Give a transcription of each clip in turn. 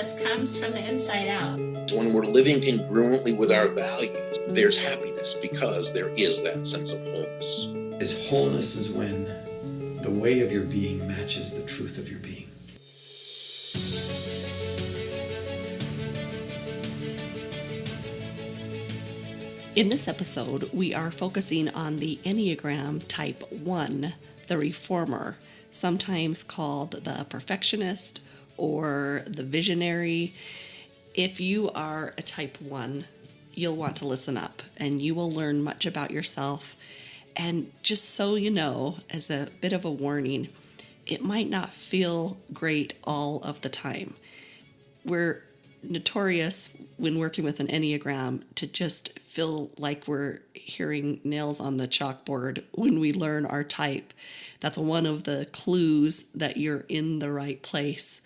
happiness comes from the inside out. When we're living congruently with our values, there's happiness because there is that sense of wholeness. Wholeness is when the way of your being matches the truth of your being. In this episode, we are focusing on the Enneagram Type 1, the reformer, sometimes called the perfectionist or the visionary. If you are a Type 1, you'll want to listen up and you will learn much about yourself. And just so you know, as a bit of a warning, it might not feel great all of the time. We're notorious when working with an Enneagram to just feel like we're hearing nails on the chalkboard when we learn our type. That's one of the clues that you're in the right place.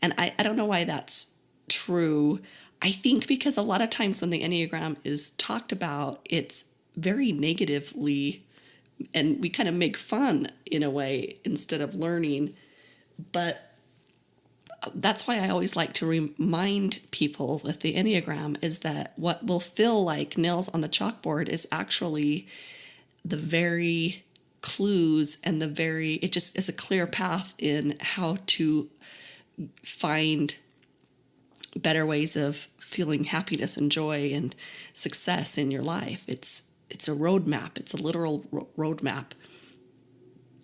And I don't know why that's true. I think because a lot of times when the Enneagram is talked about, it's very negatively, and we kind of make fun in a way instead of learning. But that's why I always like to remind people with the Enneagram is that what will feel like nails on the chalkboard is actually the very clues and it just is a clear path in how to find better ways of feeling happiness and joy and success in your life. It's a roadmap. It's a literal roadmap.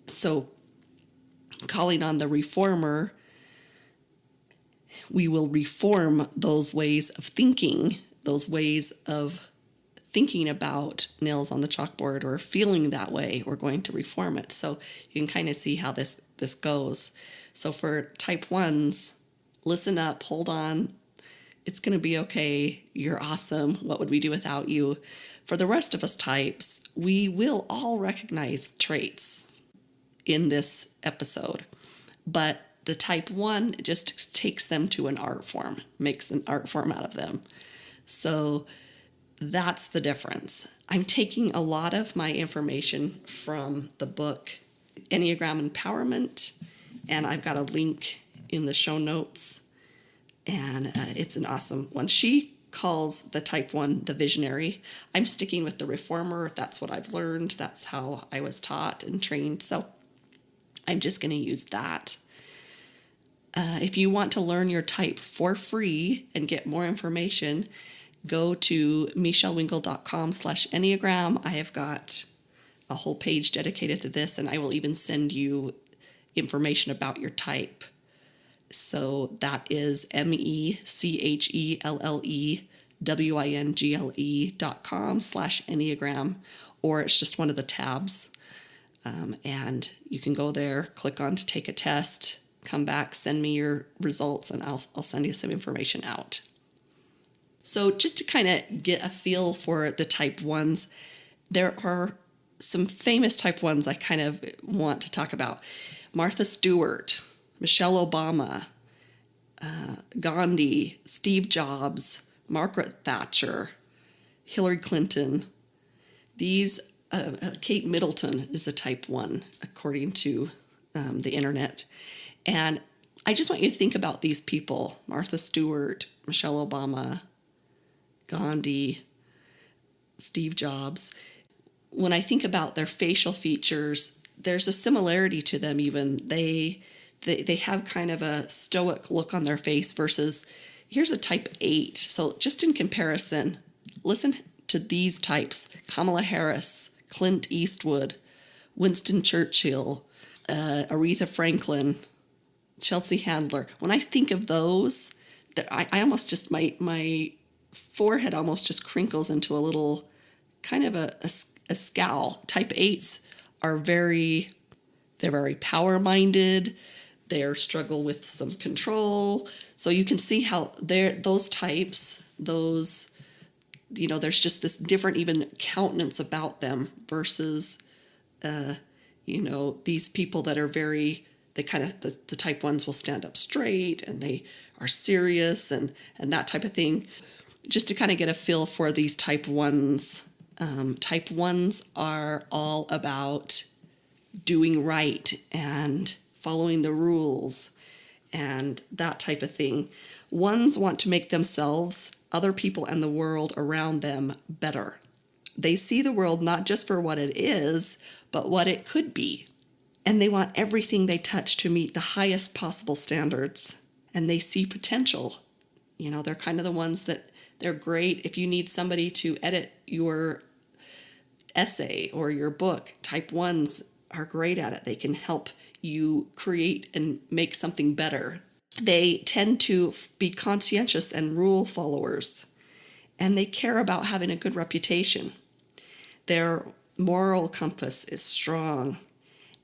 So calling on the reformer, we will reform those ways of thinking about nails on the chalkboard or feeling that way. We're going to reform it. So you can kind of see how this goes. So for Type 1s, listen up, hold on. It's going to be okay. You're awesome. What would we do without you? For the rest of us types, we will all recognize traits in this episode. But the Type 1 just takes them to an art form, makes an art form out of them. So that's the difference. I'm taking a lot of my information from the book Enneagram Empowerment, and I've got a link in the show notes, and it's an awesome one. She calls the Type 1 the visionary. I'm sticking with the reformer. That's what I've learned. That's how I was taught and trained. So I'm just going to use that. If you want to learn your type for free and get more information, go to michellewinkel.com/Enneagram. I have got a whole page dedicated to this, and I will even send you information about your type. So that is mechellewingle.com/Enneagram, or it's just one of the tabs. And you can go there, click on to take a test, come back, send me your results, and I'll send you some information out. So just to kind of get a feel for the Type 1s, there are some famous Type 1s I kind of want to talk about. Martha Stewart, Michelle Obama, Gandhi, Steve Jobs, Margaret Thatcher, Hillary Clinton. These, Kate Middleton is a Type 1, according to the internet. And I just want you to think about these people, Martha Stewart, Michelle Obama, Gandhi, Steve Jobs. When I think about their facial features, there's a similarity to them even. They have kind of a stoic look on their face versus, here's a Type 8. So just in comparison, listen to these types: Kamala Harris, Clint Eastwood, Winston Churchill, Aretha Franklin, Chelsea Handler. When I think of those, that I almost just, my forehead almost just crinkles into a little kind of a scowl. Type 8s are they're very power-minded. They struggle with some control. So you can see how those types, there's just this different even countenance about them versus, these people that are the Type 1s will stand up straight and they are serious and that type of thing. Just to kind of get a feel for these Type 1s, Type 1s are all about doing right and following the rules and that type of thing. Ones want to make themselves, other people, and the world around them better. They see the world not just for what it is, but what it could be. And they want everything they touch to meet the highest possible standards. And they see potential. They're kind of the ones that they're great if you need somebody to edit your essay or your book. Type 1s are great at it. They can help you create and make something better. They tend to be conscientious and rule followers, and they care about having a good reputation. Their moral compass is strong,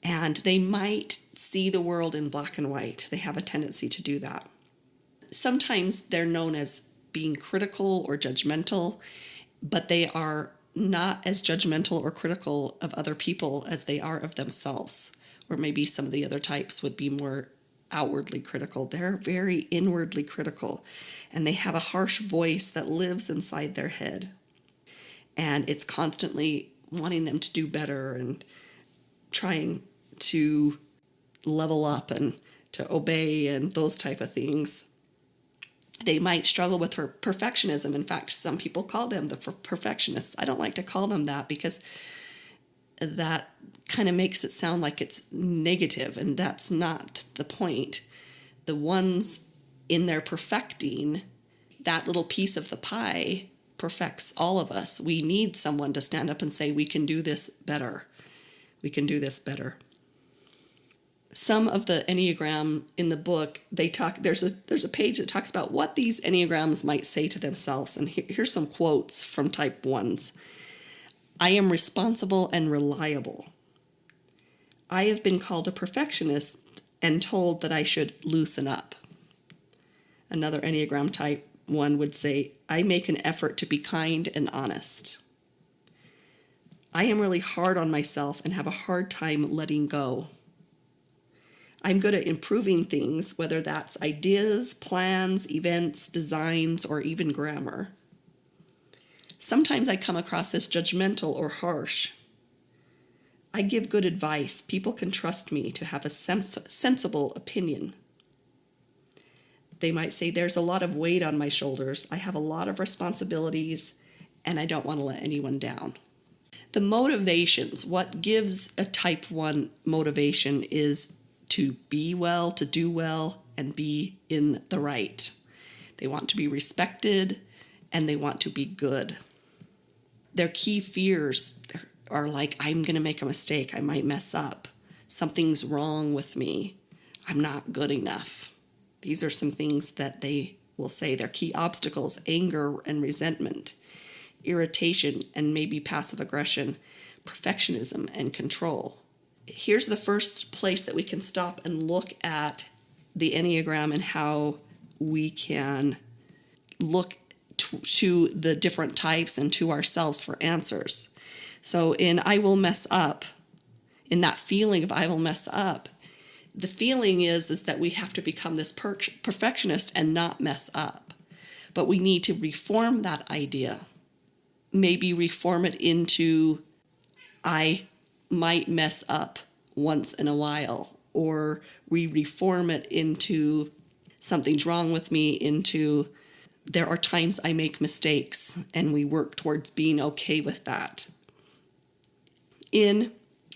and they might see the world in black and white. They have a tendency to do that. Sometimes they're known as being critical or judgmental, but they are not as judgmental or critical of other people as they are of themselves. Or maybe some of the other types would be more outwardly critical. They're very inwardly critical, and they have a harsh voice that lives inside their head. And it's constantly wanting them to do better and trying to level up and to obey and those type of things. They might struggle with perfectionism. In fact, some people call them the perfectionists. I don't like to call them that because that kind of makes it sound like it's negative, and that's not the point. The ones in their perfecting, that little piece of the pie perfects all of us. We need someone to stand up and say, we can do this better. We can do this better. Some of the Enneagram in the book, there's a page that talks about what these Enneagrams might say to themselves. And here's some quotes from type 1s. I am responsible and reliable. I have been called a perfectionist and told that I should loosen up. Another Enneagram type 1 would say, I make an effort to be kind and honest. I am really hard on myself and have a hard time letting go. I'm good at improving things, whether that's ideas, plans, events, designs, or even grammar. Sometimes I come across as judgmental or harsh. I give good advice. People can trust me to have a sensible opinion. They might say, there's a lot of weight on my shoulders. I have a lot of responsibilities, and I don't want to let anyone down. The motivations, what gives a type 1 motivation is to be well, to do well, and be in the right. They want to be respected, and they want to be good. Their key fears are like, I'm going to make a mistake. I might mess up. Something's wrong with me. I'm not good enough. These are some things that they will say. Their key obstacles: anger and resentment, irritation and maybe passive aggression, perfectionism and control. Here's the first place that we can stop and look at the Enneagram and how we can look to the different types and to ourselves for answers. So in I will mess up, in that feeling of I will mess up, the feeling is that we have to become this perfectionist and not mess up. But we need to reform that idea. Maybe reform it into I might mess up once in a while, or we reform it into something's wrong with me, into there are times I make mistakes, and we work towards being okay with that. In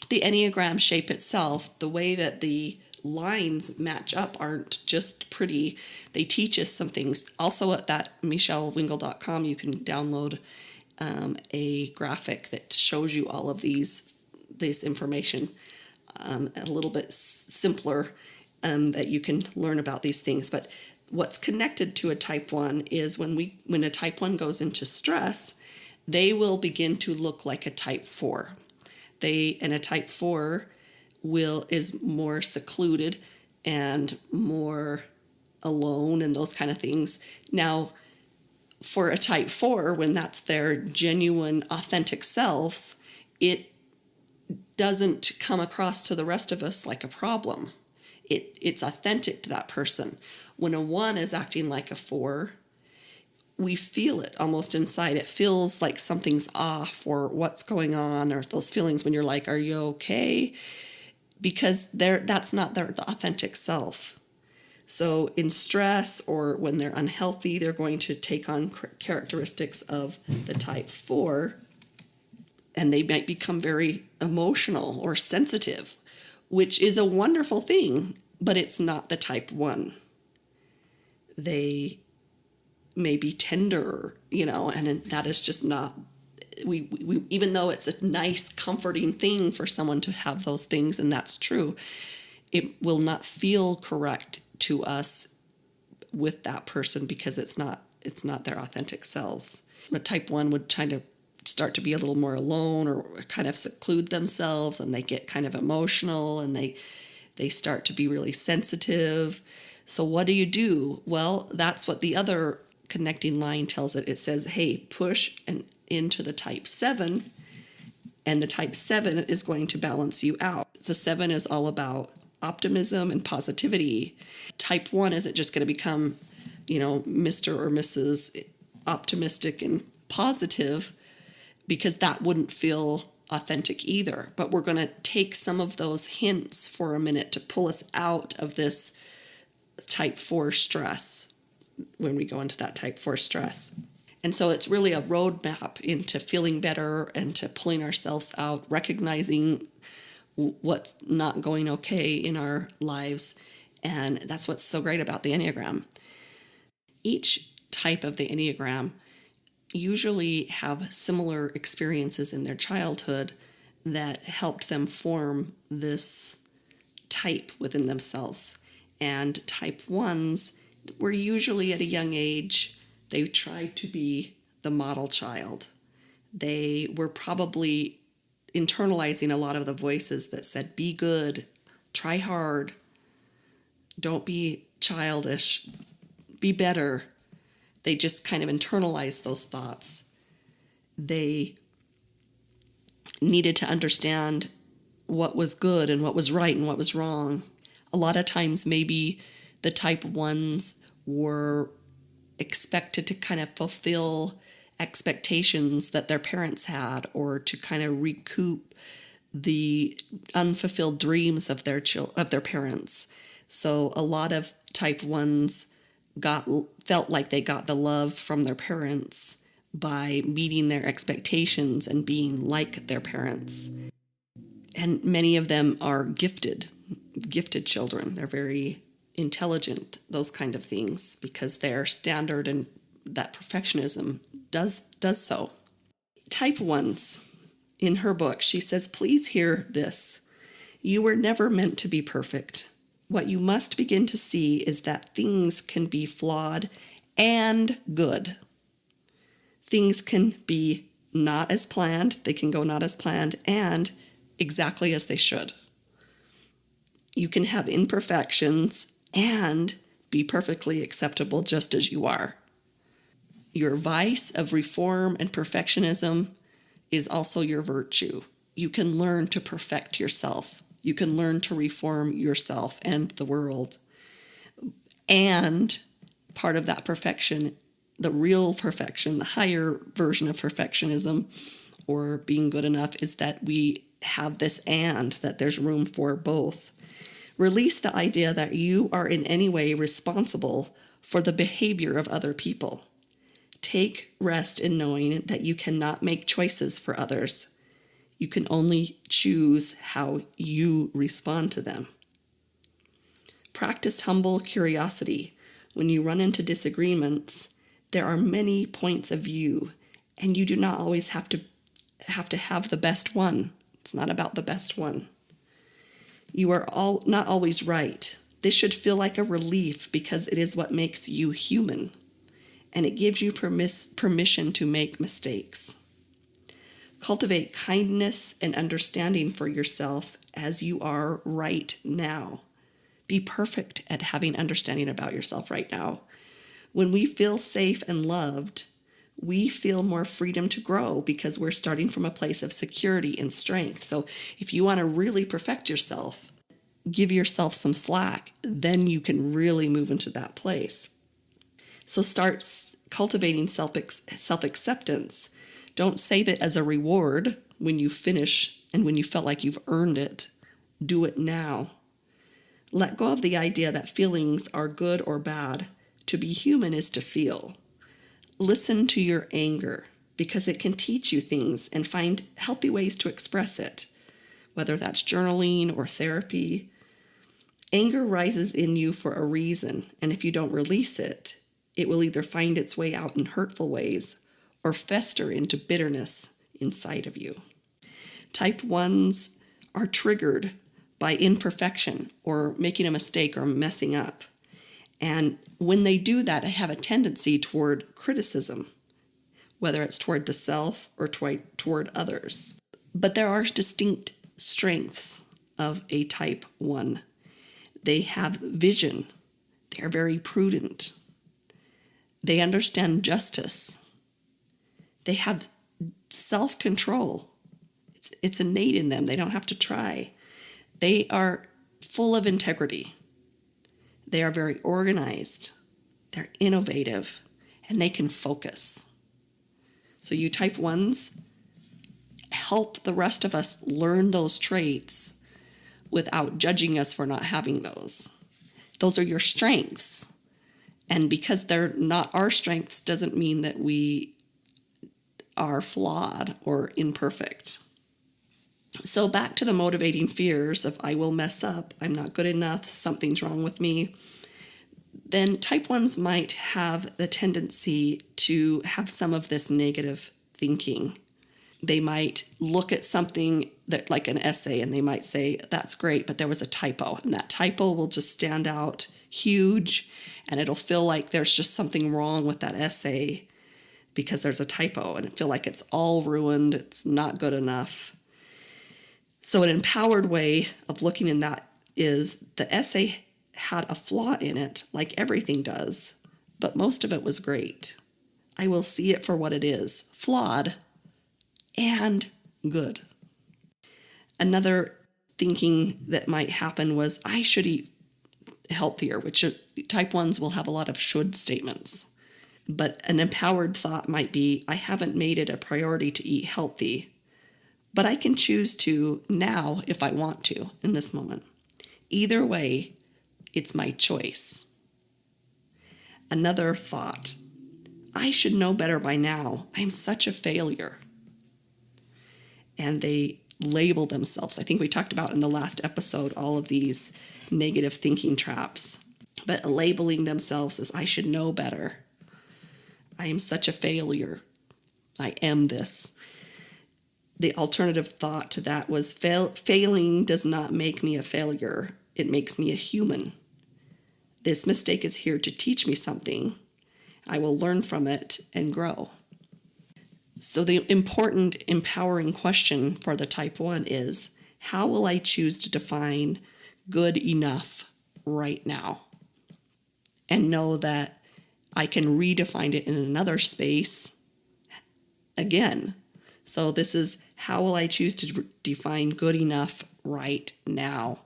the Enneagram shape itself, the way that the lines match up aren't just pretty. They teach us some things. Also at that michellewingle.com, you can download a graphic that shows you all of this information a little bit simpler, that you can learn about these things. But what's connected to a type 1 is when a type 1 goes into stress, they will begin to look like a type 4. And a type 4 is more secluded and more alone and those kind of things. Now, for a type 4, when that's their genuine, authentic selves, it doesn't come across to the rest of us like a problem. It's authentic to that person. When a 1 is acting like a 4, we feel it almost inside. It feels like something's off or what's going on, or those feelings when you're like, are you okay? Because that's not their authentic self. So in stress or when they're unhealthy, they're going to take on characteristics of the type 4, and they might become very emotional or sensitive, which is a wonderful thing, but it's not the type 1. They may be tender, and that is just not, we even though it's a nice, comforting thing for someone to have those things, and that's true, it will not feel correct to us with that person because it's not their authentic selves. But type 1 would kind of start to be a little more alone or kind of seclude themselves, and they get kind of emotional, and they start to be really sensitive. So what do? Well, that's what the other connecting line tells it. It says, hey, push into the type 7, and the type 7 is going to balance you out. So 7 is all about optimism and positivity. Type 1 isn't just going to become, Mr. or Mrs. optimistic and positive, because that wouldn't feel authentic either. But we're going to take some of those hints for a minute to pull us out of this type 4 stress when we go into that type 4 stress. And so it's really a roadmap into feeling better and to pulling ourselves out, recognizing what's not going okay in our lives. And that's what's so great about the Enneagram. Each type of the Enneagram usually have similar experiences in their childhood that helped them form this type within themselves. And type 1s were usually at a young age, they tried to be the model child. They were probably internalizing a lot of the voices that said, be good, try hard, don't be childish, be better. They just kind of internalized those thoughts. They needed to understand what was good and what was right and what was wrong. A lot of times maybe the type 1s were expected to kind of fulfill expectations that their parents had, or to kind of recoup the unfulfilled dreams of their parents. So a lot of type 1s felt like they got the love from their parents by meeting their expectations and being like their parents. And many of them are gifted children. They're very intelligent, those kind of things, because their standard and that perfectionism does so. Type 1s, in her book, she says, please hear this. You were never meant to be perfect. What you must begin to see is that things can be flawed and good. Things can be not as planned, they can go not as planned, and exactly as they should. You can have imperfections and be perfectly acceptable just as you are. Your vice of reform and perfectionism is also your virtue. You can learn to perfect yourself. You can learn to reform yourself and the world. And part of that perfection, the real perfection, the higher version of perfectionism or being good enough, is that we have this and, that there's room for both. Release the idea that you are in any way responsible for the behavior of other people. Take rest in knowing that you cannot make choices for others. You can only choose how you respond to them. Practice humble curiosity. When you run into disagreements, there are many points of view, and you do not always have to have the best one. It's not about the best one. You are not always right. This should feel like a relief because it is what makes you human, and it gives you permission to make mistakes. Cultivate kindness and understanding for yourself as you are right now. Be perfect at having understanding about yourself right now. When we feel safe and loved, we feel more freedom to grow because we're starting from a place of security and strength. So if you want to really perfect yourself, give yourself some slack, then you can really move into that place. So start cultivating self-acceptance. Don't save it as a reward when you finish and when you felt like you've earned it. Do it now. Let go of the idea that feelings are good or bad. To be human is to feel. Listen to your anger because it can teach you things and find healthy ways to express it, whether that's journaling or therapy. Anger rises in you for a reason, and if you don't release it, it will either find its way out in hurtful ways or fester into bitterness inside of you. Type 1s are triggered by imperfection or making a mistake or messing up. And when they do that, they have a tendency toward criticism, whether it's toward the self or toward others. But there are distinct strengths of a type 1. They have vision. They are very prudent. They understand justice. They have self-control. It's innate in them. They don't have to try. They are full of integrity. They are very organized. They're innovative, and they can focus. So you type 1s, help the rest of us learn those traits without judging us for not having those. Those are your strengths. And because they're not our strengths doesn't mean that we are flawed or imperfect. So back to the motivating fears of I will mess up, I'm not good enough, something's wrong with me. Then type 1s might have the tendency to have some of this negative thinking. They might look at something that like an essay and they might say, that's great, but there was a typo. And that typo will just stand out huge and it'll feel like there's just something wrong with that essay because there's a typo and it feel like it's all ruined, it's not good enough. So an empowered way of looking in that is the essay had a flaw in it, like everything does, but most of it was great. I will see it for what it is, flawed and good. Another thinking that might happen was, I should eat healthier, which type 1s will have a lot of should statements. But an empowered thought might be, I haven't made it a priority to eat healthy, but I can choose to now if I want to in this moment. Either way, it's my choice. Another thought, I should know better by now. I'm such a failure. And they label themselves. I think we talked about in the last episode all of these negative thinking traps. But labeling themselves as I should know better. I am such a failure. I am this. The alternative thought to that was failing does not make me a failure. It makes me a human. This mistake is here to teach me something. I will learn from it and grow. So the important, empowering question for the type 1 is, how will I choose to define good enough right now? And know that I can redefine it in another space again. So this is, how will I choose to define good enough right now?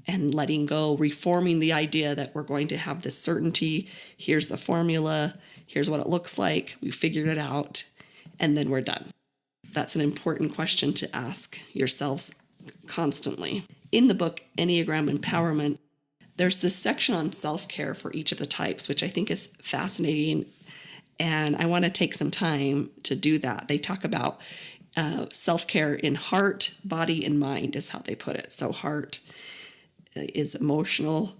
And letting go, reforming the idea that we're going to have this certainty. Here's the formula. Here's what it looks like. We figured it out. And then we're done. That's an important question to ask yourselves constantly. In the book, Enneagram Empowerment, there's this section on self-care for each of the types, which I think is fascinating. And I want to take some time to do that. They talk about self-care in heart, body, and mind is how they put it. So heart is emotional,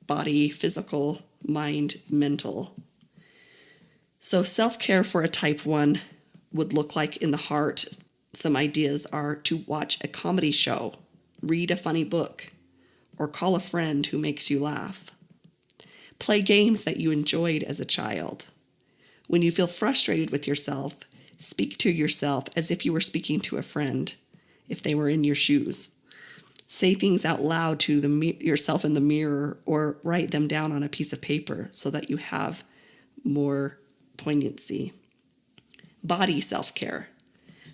body, physical, mind, mental. So self-care for a type 1 would look like in the heart. Some ideas are to watch a comedy show, read a funny book, or call a friend who makes you laugh. Play games that you enjoyed as a child. When you feel frustrated with yourself, speak to yourself as if you were speaking to a friend, if they were in your shoes. Say things out loud to yourself in the mirror or write them down on a piece of paper so that you have more poignancy. Body self-care.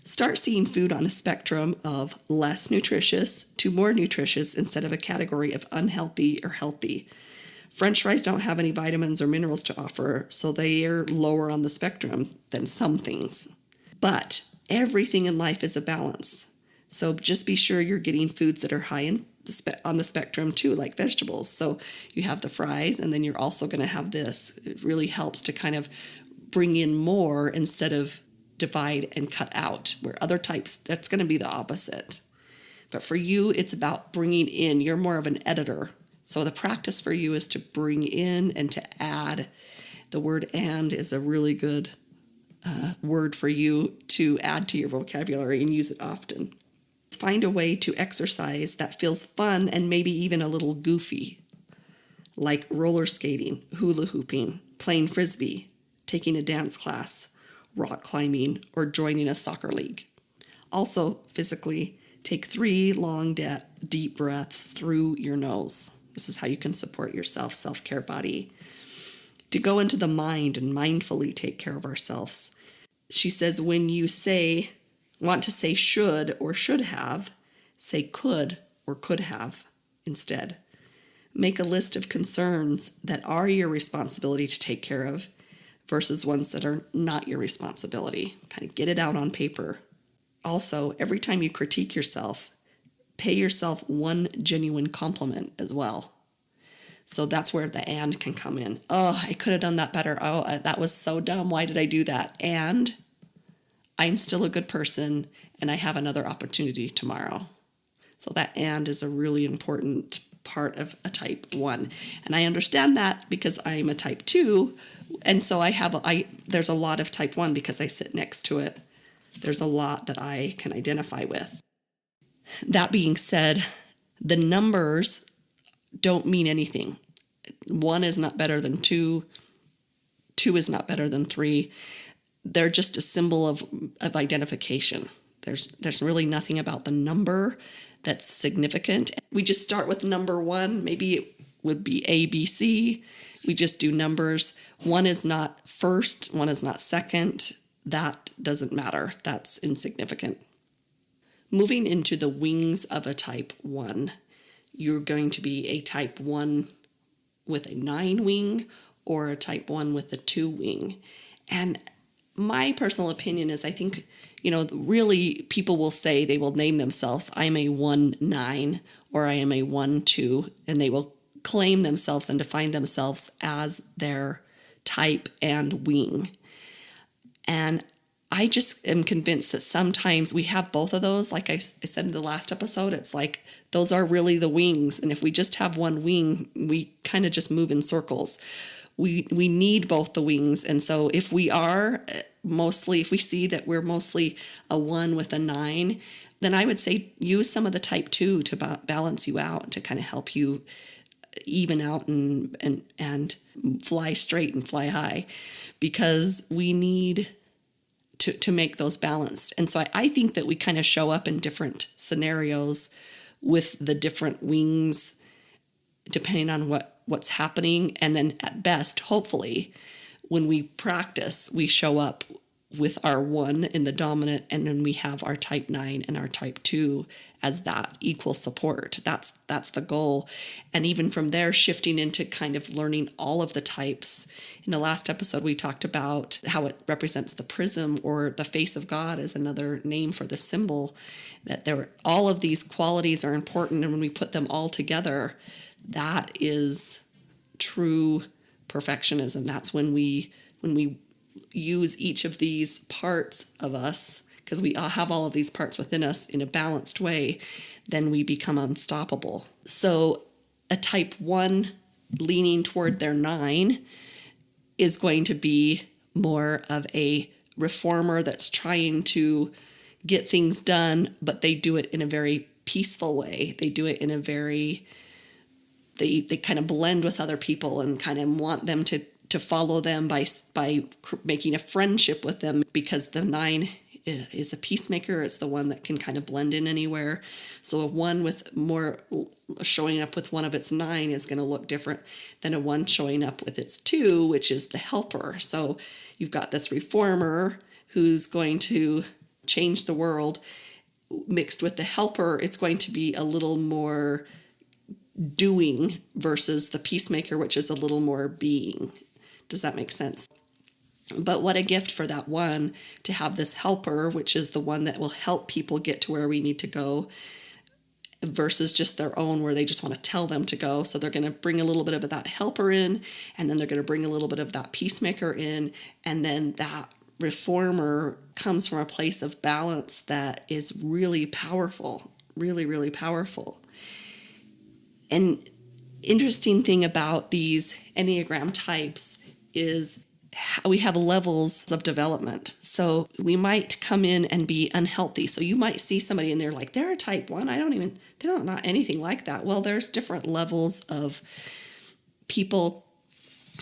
Start seeing food on a spectrum of less nutritious to more nutritious instead of a category of unhealthy or healthy. French fries don't have any vitamins or minerals to offer, so they are lower on the spectrum than some things. But everything in life is a balance. So just be sure you're getting foods that are high in on the spectrum too, like vegetables. So you have the fries, and then you're also going to have this. It really helps to kind of bring in more instead of divide and cut out, where other types, that's going to be the opposite. But for you, it's about bringing in. You're more of an editor. So the practice for you is to bring in and to add. The word "and" is a really good word for you to add to your vocabulary and use it often. Find a way to exercise that feels fun and maybe even a little goofy, like roller skating, hula hooping, playing frisbee, taking a dance class, rock climbing, or joining a soccer league. Also, physically, take 3 long, deep breaths through your nose. This is how you can support yourself, self-care body. To go into the mind and mindfully take care of ourselves. She says, when you want to say should or should have, say could or could have instead. Make a list of concerns that are your responsibility to take care of versus ones that are not your responsibility. Kind of get it out on paper. Also, every time you critique yourself, pay yourself one genuine compliment as well. So that's where the "and" can come in. Oh, I could have done that better. Oh, that was so dumb. Why did I do that? And I'm still a good person, and I have another opportunity tomorrow. So that "and" is a really important part of a type 1. And I understand that because I'm a type 2. And so there's a lot of type 1 because I sit next to it. There's a lot that I can identify with. That being said, the numbers don't mean anything. 1 is not better than 2. 2 is not better than 3. They're just a symbol of identification. There's really nothing about the number that's significant. We just start with number 1. Maybe it would be A, B, C. We just do numbers. 1 is not first. 1 is not second. That doesn't matter. That's insignificant. Moving into the wings of a type 1, you're going to be a type 1 with a 9 wing or a type 1 with a 2 wing. And my personal opinion is I think, really people will say, they will name themselves, I'm a 1-9 or I am a 1-2, and they will claim themselves and define themselves as their type and wing. And I just am convinced that sometimes we have both of those. Like I said in the last episode, it's like those are really the wings. And if we just have one wing, we kind of just move in circles. We need both the wings. And so if we see that we're mostly a 1 with a 9, then I would say use some of the type 2 to balance you out, to kind of help you even out and fly straight and fly high, because we need to make those balanced. And so I think that we kind of show up in different scenarios with the different wings, depending on what's happening. And then at best, hopefully, when we practice, we show up with our 1 in the dominant, and then we have our type 9 and our type 2 as that equal support. That's the goal. And even from there, shifting into kind of learning all of the types. In the last episode, we talked about how it represents the prism, or the face of God is another name for the symbol, that all of these qualities are important. And when we put them all together, that is true perfectionism. That's when we use each of these parts of us, because we have all of these parts within us in a balanced way, then we become unstoppable. So a type 1 leaning toward their 9 is going to be more of a reformer that's trying to get things done, but they do it in a very peaceful way. They do it in a very, they kind of blend with other people and kind of want them to follow them by making a friendship with them, because the 9 is a peacemaker. It's the one that can kind of blend in anywhere. So a 1 with more showing up with one of its 9 is going to look different than a 1 showing up with its 2, which is the helper. So you've got this reformer who's going to change the world, mixed with the helper. It's going to be a little more doing versus the peacemaker, which is a little more being. Does that make sense? But what a gift for that 1 to have this helper, which is the one that will help people get to where we need to go. versus just their own where they just want to tell them to go. So they're going to bring a little bit of that helper in, and then they're going to bring a little bit of that peacemaker in, and then that reformer comes from a place of balance that is really powerful, really, really powerful. And interesting thing about these Enneagram types is we have levels of development. So we might come in and be unhealthy. So you might see somebody and they're like, they're a type 1. They're not anything like that. Well, there's different levels of, people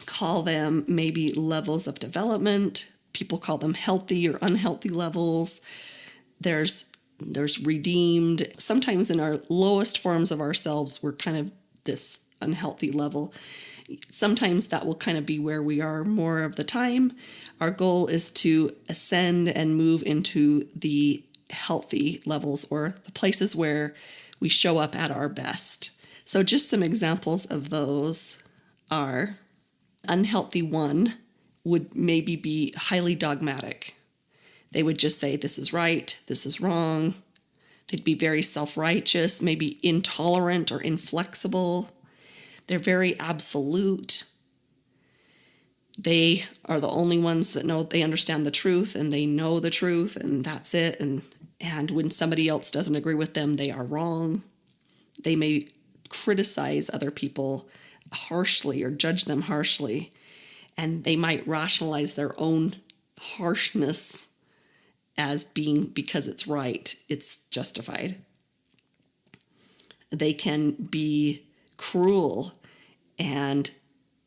call them maybe levels of development. People call them healthy or unhealthy levels. There's redeemed. Sometimes in our lowest forms of ourselves, we're kind of this unhealthy level. Sometimes that will kind of be where we are more of the time. Our goal is to ascend and move into the healthy levels, or the places where we show up at our best. So just some examples of those are, unhealthy 1 would maybe be highly dogmatic. They would just say, this is right, this is wrong. They'd be very self-righteous, maybe intolerant or inflexible. They're very absolute. They are the only ones that know, they understand the truth, and they know the truth, and that's it. And when somebody else doesn't agree with them, they are wrong. They may criticize other people harshly or judge them harshly, and they might rationalize their own harshness as being because it's right, it's justified. They can be cruel, and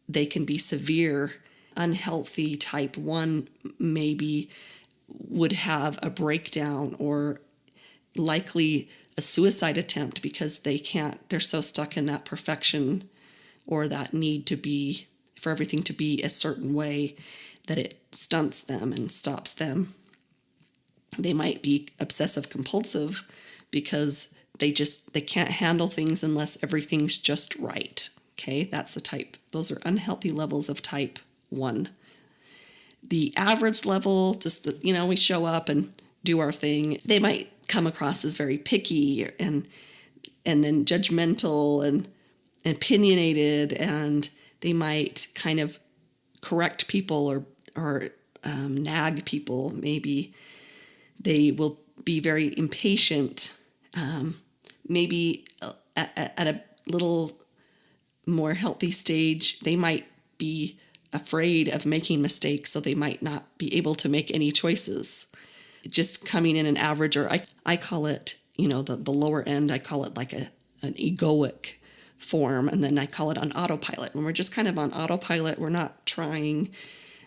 they can be severe. Unhealthy type 1 maybe would have a breakdown or likely a suicide attempt because they're so stuck in that perfection or that need to be, for everything to be a certain way, that it stunts them and stops them. They might be obsessive compulsive because they can't handle things unless everything's just right. Okay, that's the type. Those are unhealthy levels of type 1. The average level, just we show up and do our thing. They might come across as very picky and then judgmental and opinionated, and they might kind of correct people or nag people. Maybe they will be very impatient. Maybe at a little more healthy stage, they might be afraid of making mistakes, so they might not be able to make any choices. Just coming in an average, or I call it, the lower end, I call it like an egoic form, and then I call it on autopilot. When we're just kind of on autopilot, we're not trying,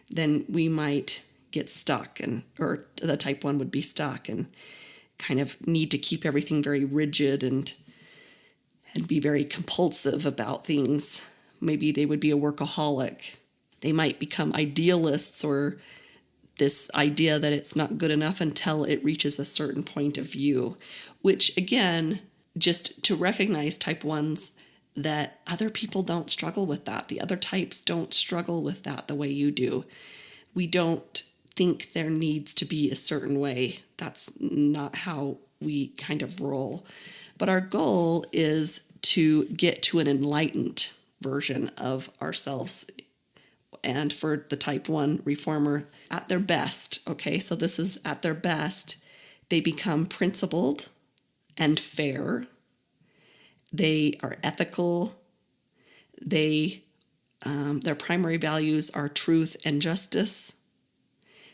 then we might get stuck, or the type 1 would be stuck and kind of need to keep everything very rigid and be very compulsive about things. Maybe they would be a workaholic. They might become idealists, or this idea that it's not good enough until it reaches a certain point of view, which again, just to recognize type 1s, that other people don't struggle with that. The other types don't struggle with that the way you do. We don't think there needs to be a certain way. That's not how we kind of roll. But our goal is to get to an enlightened version of ourselves. And for the type 1 reformer, at their best, okay, so this is at their best, they become principled and fair. They are ethical. Their primary values are truth and justice.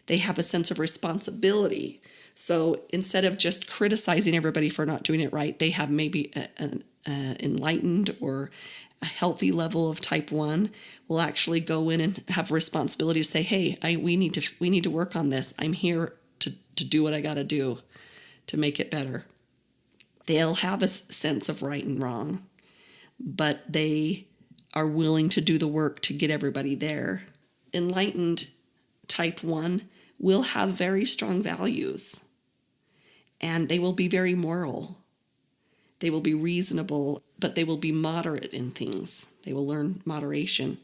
They have a sense of responsibility. So instead of just criticizing everybody for not doing it right, they have maybe an enlightened or a healthy level of type 1 will actually go in and have responsibility to say, hey, we need to work on this. I'm here to do what I got to do to make it better. They'll have a sense of right and wrong, but they are willing to do the work to get everybody there. Enlightened type 1 will have very strong values, and they will be very moral. They will be reasonable, but they will be moderate in things. They will learn moderation.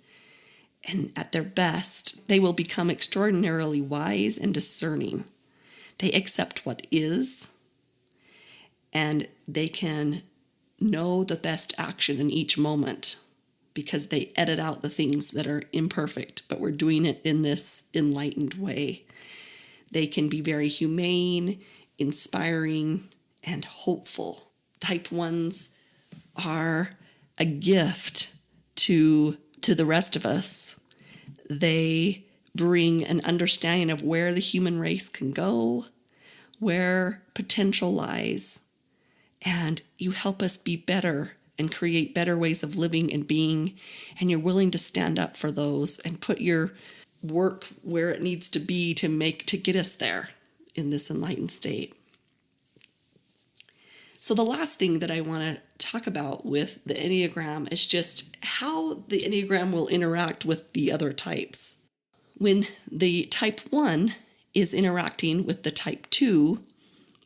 And at their best, they will become extraordinarily wise and discerning. They accept what is, and they can know the best action in each moment because they edit out the things that are imperfect, but we're doing it in this enlightened way. They can be very humane, inspiring, and hopeful. Type 1s are a gift to the rest of us. They bring an understanding of where the human race can go, where potential lies, and you help us be better and create better ways of living and being, and you're willing to stand up for those and put your work where it needs to be to get us there in this enlightened state. So the last thing that I want to talk about with the Enneagram is just how the Enneagram will interact with the other types. When the type 1 is interacting with the type 2,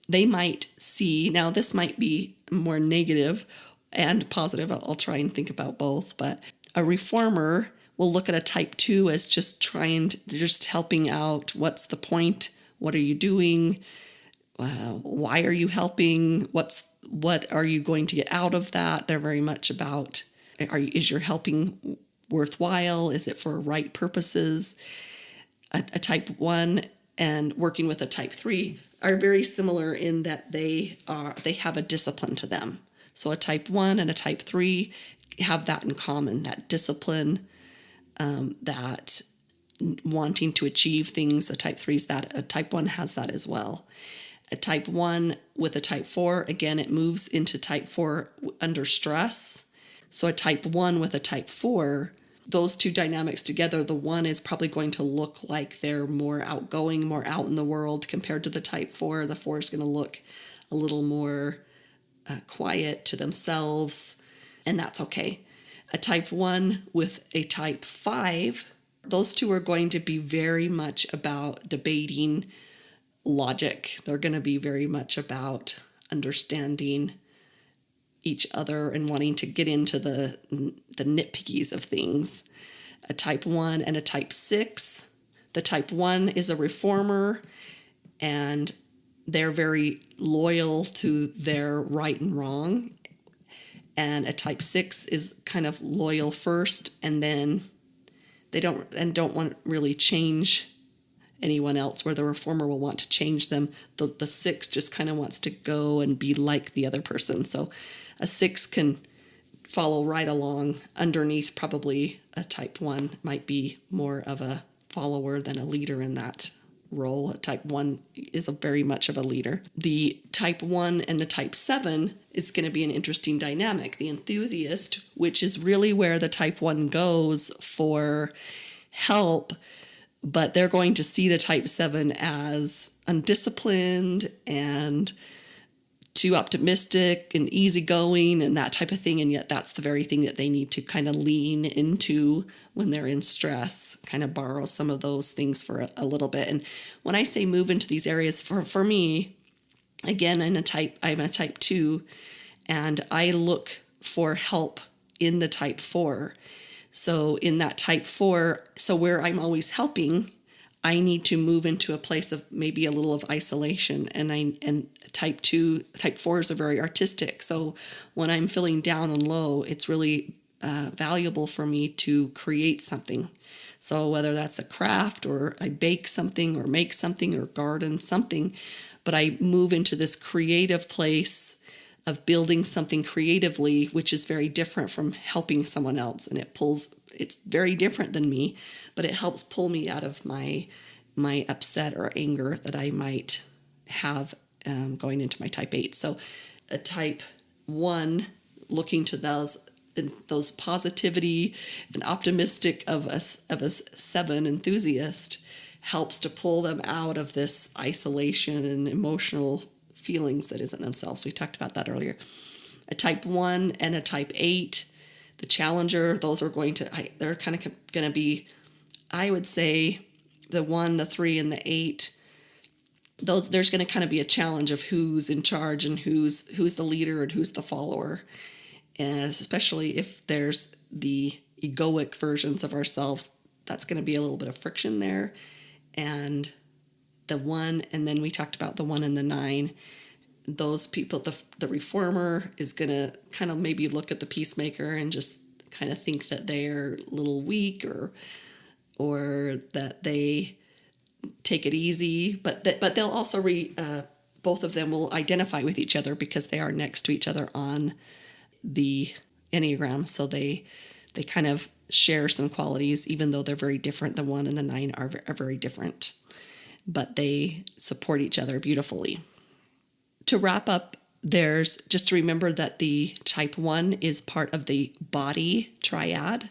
they might see, now this might be more negative and positive, I'll try and think about both, but a reformer will look at a type 2 as just helping out. What's the point? What are you doing? Why are you helping? What are you going to get out of that? They're very much about, is your helping worthwhile? Is it for right purposes? A type 1 and working with a type 3 are very similar in that they have a discipline to them. So a type 1 and a type 3 have that in common, that discipline, that wanting to achieve things. A type 1 has that as well. A type 1 with a type 4, again, it moves into type 4 under stress. So a type 1 with a type 4, those two dynamics together, the 1 is probably going to look like they're more outgoing, more out in the world compared to the type 4. The 4 is going to look a little more quiet to themselves, and that's okay. A type 1 with a type 5, those two are going to be very much about debating logic. They're going to be very much about understanding each other and wanting to get into the nitpickies of things. A type 1 and a type 6. The type 1 is a reformer, and they're very loyal to their right and wrong. And a type 6 is kind of loyal first, and then they don't want to really change anyone else, where the reformer will want to change them. The 6 just kind of wants to go and be like the other person. So a 6 can follow right along underneath. Probably a type 1 might be more of a follower than a leader in that role. A type 1 is very much of a leader. The type 1 and the type 7 is going to be an interesting dynamic. The enthusiast, which is really where the type 1 goes for help, but they're going to see the type 7 as undisciplined and too optimistic and easygoing and that type of thing, and yet that's the very thing that they need to kind of lean into when they're in stress, kind of borrow some of those things for a little bit. And when I say move into these areas, for me, again, I'm a type 2, and I look for help in the type 4. So in that type 4, so where I'm always helping, I need to move into a place of maybe a little of isolation. And type 4s are very artistic. So when I'm feeling down and low, it's really valuable for me to create something. So whether that's a craft, or I bake something or make something or garden something, but I move into this creative place of building something creatively, which is very different from helping someone else. And it's very different than me, but it helps pull me out of my upset or anger that I might have going into my type 8. So a type 1 looking to those positivity and optimistic of a 7 enthusiast helps to pull them out of this isolation and emotional feelings that isn't themselves. We talked about that earlier. A type 1 and a type 8, the challenger, those are they're kind of going to be, I would say, the 1, the 3, and the 8. There's going to kind of be a challenge of who's in charge and who's the leader and who's the follower. And especially if there's the egoic versions of ourselves, that's going to be a little bit of friction there. And the 1, and then we talked about the 1 and the 9. those people, the reformer is going to kind of maybe look at the peacemaker and just kind of think that they're a little weak or that they take it easy, but they'll also both of them will identify with each other because they are next to each other on the Enneagram. So they kind of share some qualities, even though they're very different. The 1 and the 9 are very different, but they support each other beautifully. To wrap up, there's just to remember that the type 1 is part of the body triad,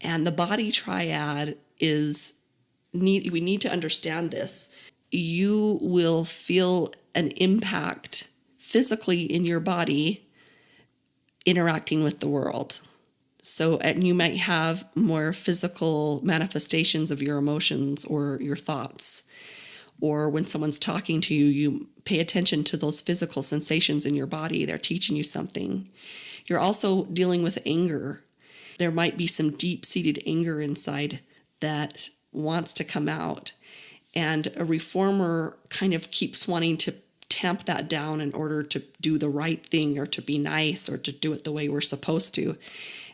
and the body triad we need to understand this. You will feel an impact physically in your body interacting with the world. So, and you might have more physical manifestations of your emotions or your thoughts. Or when someone's talking to you, you pay attention to those physical sensations in your body. They're teaching you something. You're also dealing with anger. There might be some deep-seated anger inside that wants to come out. And a reformer kind of keeps wanting to tamp that down in order to do the right thing or to be nice or to do it the way we're supposed to.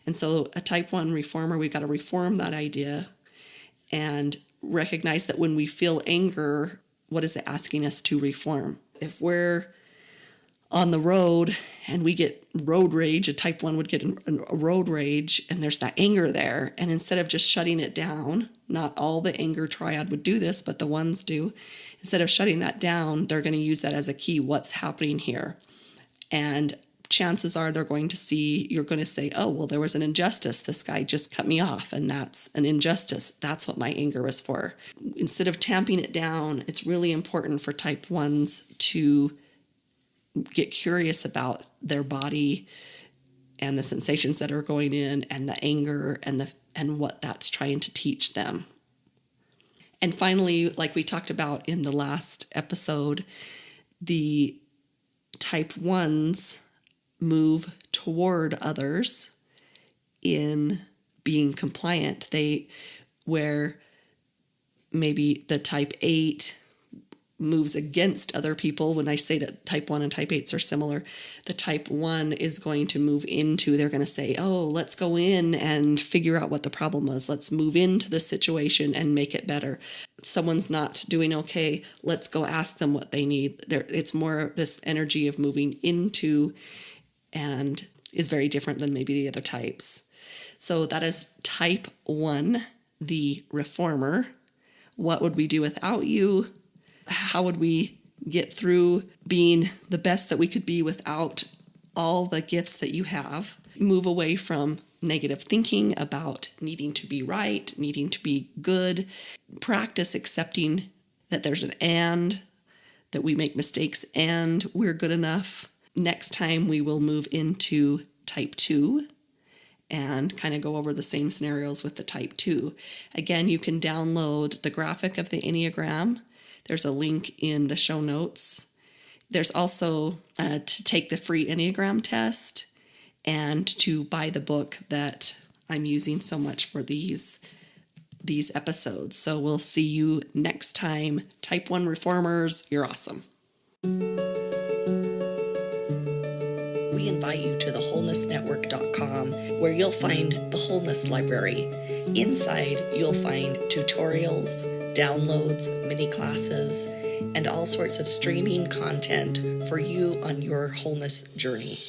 And so a type 1 reformer, we've got to reform that idea and recognize that when we feel anger, what is it asking us to reform? If we're on the road and we get road rage, a type 1 would get a road rage, and there's that anger there. And instead of just shutting it down, not all the anger triad would do this, but the ones do. Instead of shutting that down, they're going to use that as a key. What's happening here? And chances are you're going to say, oh, well, there was an injustice. This guy just cut me off, and that's an injustice. That's what my anger was for. Instead of tamping it down, it's really important for type 1s to get curious about their body and the sensations that are going in and the anger and what that's trying to teach them. And finally, like we talked about in the last episode, the type 1s move toward others in being compliant. Where maybe the type 8 moves against other people. When I say that type 1 and type 8s are similar, the type 1 is going to move into, they're going to say, oh, let's go in and figure out what the problem is. Let's move into the situation and make it better. Someone's not doing okay. Let's go ask them what they need. It's more this energy of moving into, and is very different than maybe the other types. So that is type 1, the reformer. What would we do without you? How would we get through being the best that we could be without all the gifts that you have? Move away from negative thinking about needing to be right, needing to be good. Practice accepting that there's an and, that we make mistakes and we're good enough. Next time we will move into type 2 and kind of go over the same scenarios with the type 2. Again, you can download the graphic of the Enneagram. There's a link in the show notes. There's also to take the free Enneagram test and to buy the book that I'm using so much for these episodes. So we'll see you next time. Type 1 reformers, you're awesome. We invite you to the wholenessnetwork.com, where you'll find the Wholeness Library. Inside, you'll find tutorials, downloads, mini classes, and all sorts of streaming content for you on your wholeness journey.